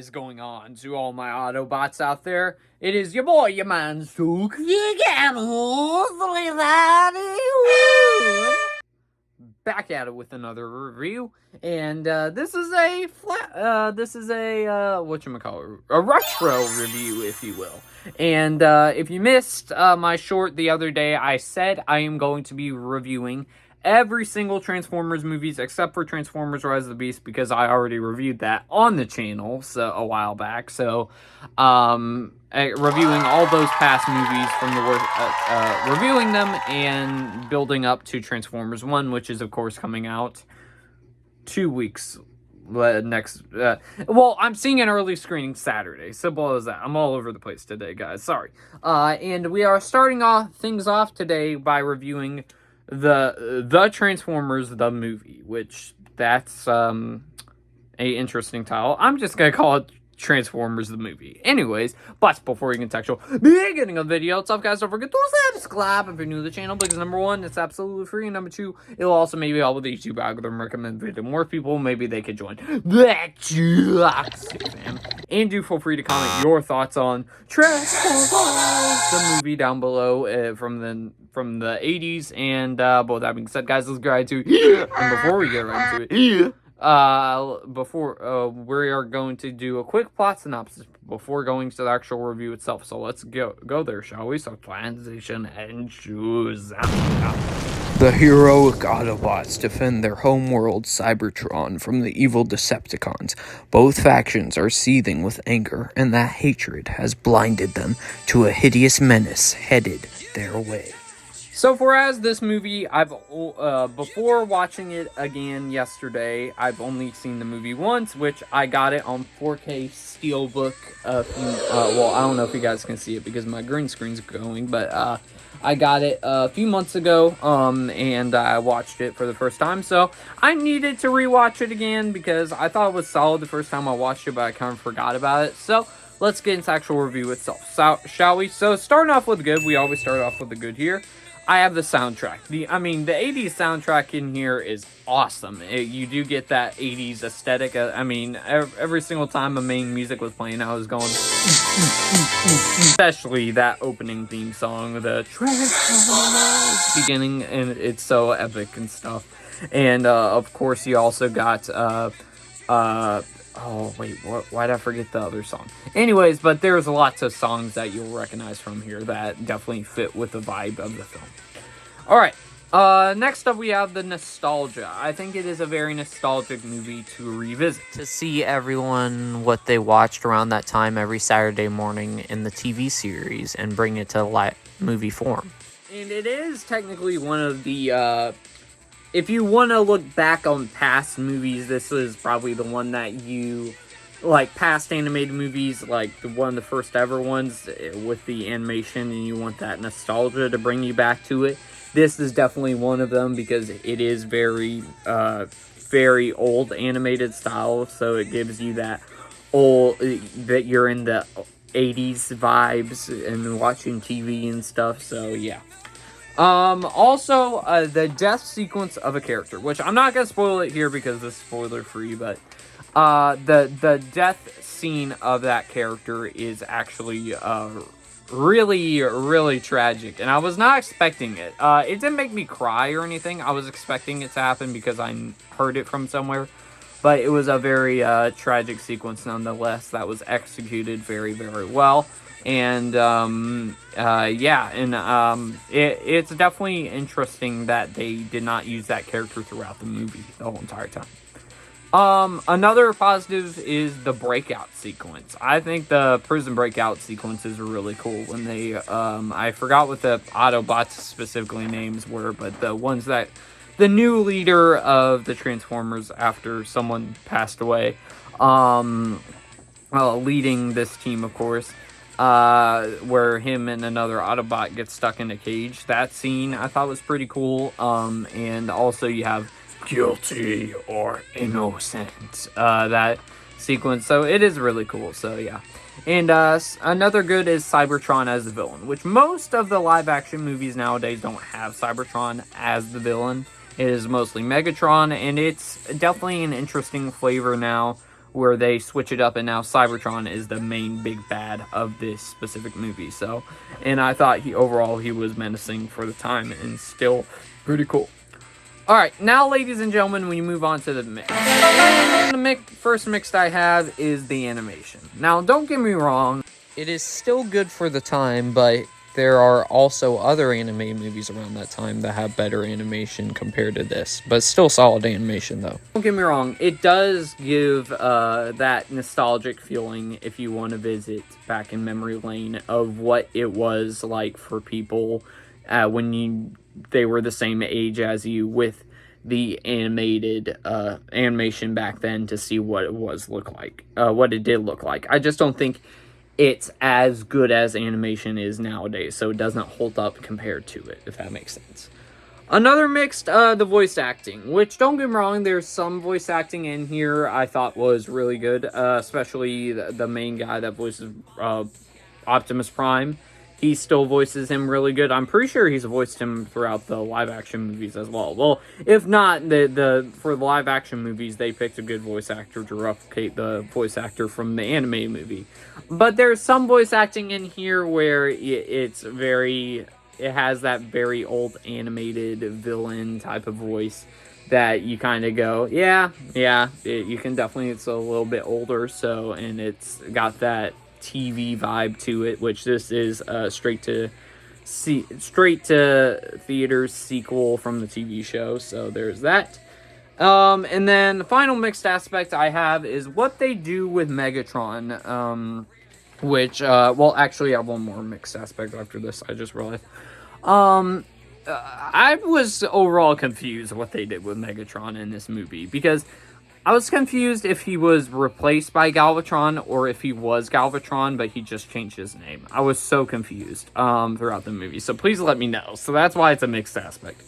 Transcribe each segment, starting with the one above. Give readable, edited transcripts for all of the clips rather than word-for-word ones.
is going on to all my Autobots out there? It is your boy, your man, Sook. Back at it with another review, and this is a whatchamacallit, a retro review, if you will. And if you missed my short the other day, I said I am going to be reviewing every single Transformers movies except for Transformers Rise of the Beast, because I already reviewed that on the channel a while back. So reviewing all those past movies from the reviewing them and building up to Transformers 1, which is of course coming out 2 weeks next. Well, I'm seeing an early screening Saturday. Simple as that. I'm all over the place today, guys. Sorry. And we are starting things off today by reviewing the Transformers the movie, which that's a interesting title. I'm just gonna call it Transformers the movie. Anyways, but before we get into actual beginning of the video, what's up, guys? Don't forget to subscribe if you're new to the channel, because number one, it's absolutely free, and number two, it'll also maybe help with the YouTube algorithm, recommend video to more people. Maybe they could join that fam. And do feel free to comment your thoughts on Transformers the movie down below from the 80s. And with that being said, guys, let's get right to it. And before we get right into it, we are going to do a quick plot synopsis before going to the actual review itself. So let's go there, shall we? So transition and choose. The heroic Autobots defend their homeworld Cybertron from the evil Decepticons. Both factions are seething with anger, and that hatred has blinded them to a hideous menace headed their way. So whereas this movie, I've before watching it again yesterday, I've only seen the movie once, which I got it on 4K Steelbook. Well, I don't know if you guys can see it because my green screen's going, but I got it a few months ago, and I watched it for the first time. So I needed to rewatch it again because I thought it was solid the first time I watched it, but I kind of forgot about it. So let's get into actual review itself, shall we? So starting off with good, we always start off with the good here. I have the soundtrack. The 80s soundtrack in here is awesome. You do get that 80s aesthetic. Every single time the main music was playing, I was going, especially that opening theme song, the Transformers beginning, and it's so epic and stuff. And of course, you also got oh, wait, why'd I forget the other song? Anyways, but there's lots of songs that you'll recognize from here that definitely fit with the vibe of the film. Alright, next up we have the nostalgia. I think it is a very nostalgic movie to revisit. To see everyone what they watched around that time every Saturday morning in the TV series and bring it to live movie form. And it is technically one of the, if you want to look back on past movies, this is probably the one that you, like past animated movies, like one of the first ever ones with the animation, and you want that nostalgia to bring you back to it. This is definitely one of them because it is very, very old animated style, so it gives you that that you're in the 80s vibes and watching TV and stuff, so yeah. Also, the death sequence of a character, which I'm not gonna spoil it here because it's spoiler free, but the death scene of that character is actually really, really tragic, and I was not expecting it. It didn't make me cry or anything. I was expecting it to happen because I heard it from somewhere, but it was a very tragic sequence nonetheless that was executed very, very well. And it's definitely interesting that they did not use that character throughout the movie the whole entire time. Another positive is the breakout sequence. I think the prison breakout sequences are really cool when they, I forgot what the Autobots specifically names were, but the ones that, the new leader of the Transformers after someone passed away, leading this team, of course, where him and another Autobot get stuck in a cage. That scene I thought was pretty cool. And also you have guilty or innocent, that sequence, so it is really cool, so yeah. And another good is Cybertron as the villain, which most of the live action movies nowadays don't have Cybertron as the villain. It is mostly Megatron, and it's definitely an interesting flavor now where they switch it up, and now Cybertron is the main big bad of this specific movie. So, and I thought overall he was menacing for the time and still pretty cool. All right, now, ladies and gentlemen, when you move on to the mix, and the first mix I have is the animation. Now, don't get me wrong, it is still good for the time, but there are also other anime movies around that time that have better animation compared to this, but still solid animation, though. Don't get me wrong, it does give that nostalgic feeling if you want to visit back in memory lane of what it was like for people when they were the same age as you with the animated animation back then, to see what what it did look like. I just don't think it's as good as animation is nowadays, so it doesn't hold up compared to it, if that makes sense. Another mixed, the voice acting, which, don't get me wrong, there's some voice acting in here I thought was really good, especially the main guy that voices Optimus Prime. He still voices him really good. I'm pretty sure he's voiced him throughout the live-action movies as well. Well, if not, for the live-action movies, they picked a good voice actor to replicate the voice actor from the anime movie. But there's some voice acting in here where it has that very old animated villain type of voice that you kind of go, you can definitely, it's a little bit older, so, and it's got that TV vibe to it, which this is straight to theaters sequel from the TV show, so there's that. And then the final mixed aspect I have is what they do with Megatron, which well, actually I have one more mixed aspect after this, I just realized. I was overall confused what they did with Megatron in this movie, because I was confused if he was replaced by Galvatron or if he was Galvatron, but he just changed his name. I was so confused throughout the movie, so please let me know. So that's why it's a mixed aspect.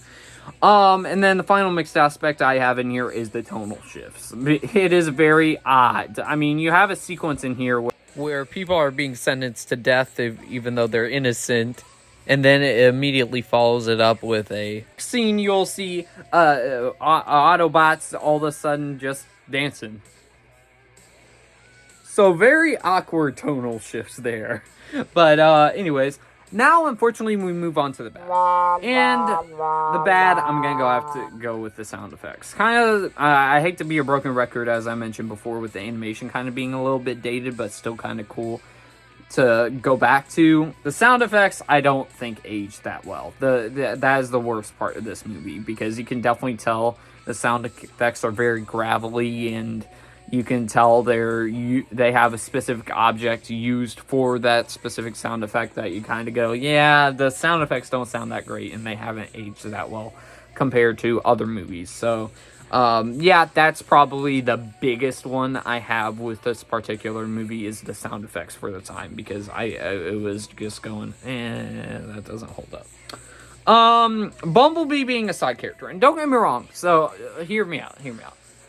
And then the final mixed aspect I have in here is the tonal shifts. It is very odd. I mean, you have a sequence in here where people are being sentenced to death even though they're innocent. And then it immediately follows it up with a scene. You'll see Autobots all of a sudden just dancing. So very awkward tonal shifts there. But anyways, now unfortunately we move on to the bad. And the bad, I'm gonna have to go with the sound effects. Kind of, I hate to be a broken record, as I mentioned before, with the animation kind of being a little bit dated, but still kind of cool to go back to. The sound effects, I don't think aged that well. That is the worst part of this movie, because you can definitely tell the sound effects are very gravelly, and you can tell they have a specific object used for that specific sound effect that you kind of go, yeah, the sound effects don't sound that great, and they haven't aged that well compared to other movies. So yeah, that's probably the biggest one I have with this particular movie, is the sound effects for the time, because it was just going, that doesn't hold up. Bumblebee being a side character, and don't get me wrong, so hear me out.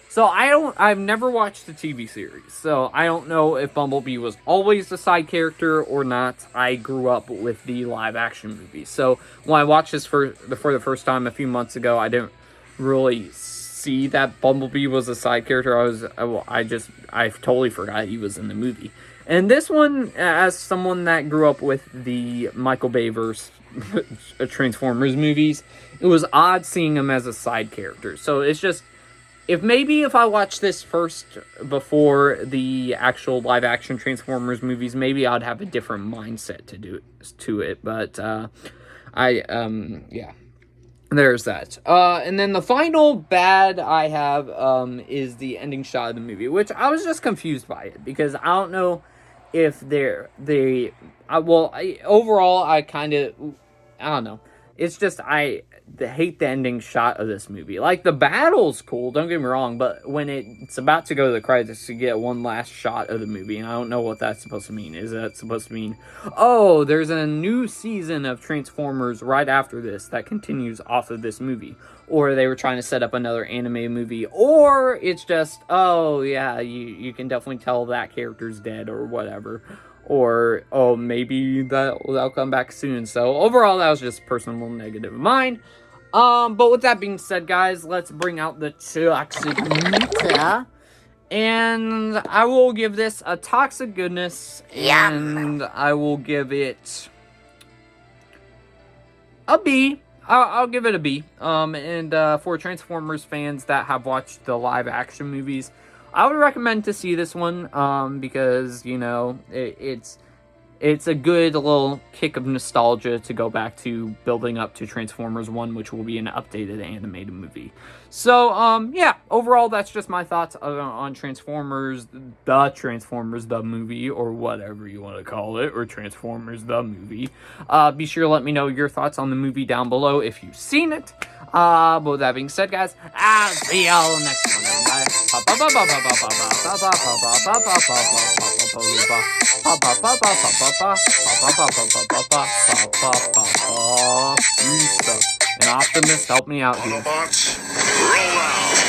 So I've never watched the TV series, so I don't know if Bumblebee was always the side character or not. I grew up with the live action movies, so when I watched this for the first time a few months ago, I didn't really see that Bumblebee was a side character. I totally forgot he was in the movie. And this one, as someone that grew up with the Michael Bay verse Transformers movies, it was odd seeing him as a side character. So it's just, if I watched this first before the actual live action Transformers movies, maybe I'd have a different mindset to it. But yeah. There's that. And then the final bad I have is the ending shot of the movie, which I was just confused by it, because I don't know if overall I don't know. It's just, I hate the ending shot of this movie. Like, the battle's cool, don't get me wrong, but when it's about to go to the credits, to get one last shot of the movie, and I don't know what that's supposed to mean. Is that supposed to mean, oh, there's a new season of Transformers right after this that continues off of this movie? Or they were trying to set up another anime movie? Or it's just, oh, yeah, you can definitely tell that character's dead, or whatever. Or, oh, maybe that'll come back soon. So, overall, that was just a personal negative of mine. But with that being said, guys, let's bring out the toxic meter. And I will give this a toxic goodness, and I will give it a B. I'll give it a B. And for Transformers fans that have watched the live action movies, I would recommend to see this one, because, you know, it's a good little kick of nostalgia to go back to building up to Transformers 1, which will be an updated animated movie. So, yeah, overall, that's just my thoughts on Transformers, the movie, or whatever you want to call it, or Transformers, the movie. Be sure to let me know your thoughts on the movie down below if you've seen it. But with that being said, guys, I'll see y'all next one, everybody. And Optimus, help me out here. Autobots, roll out!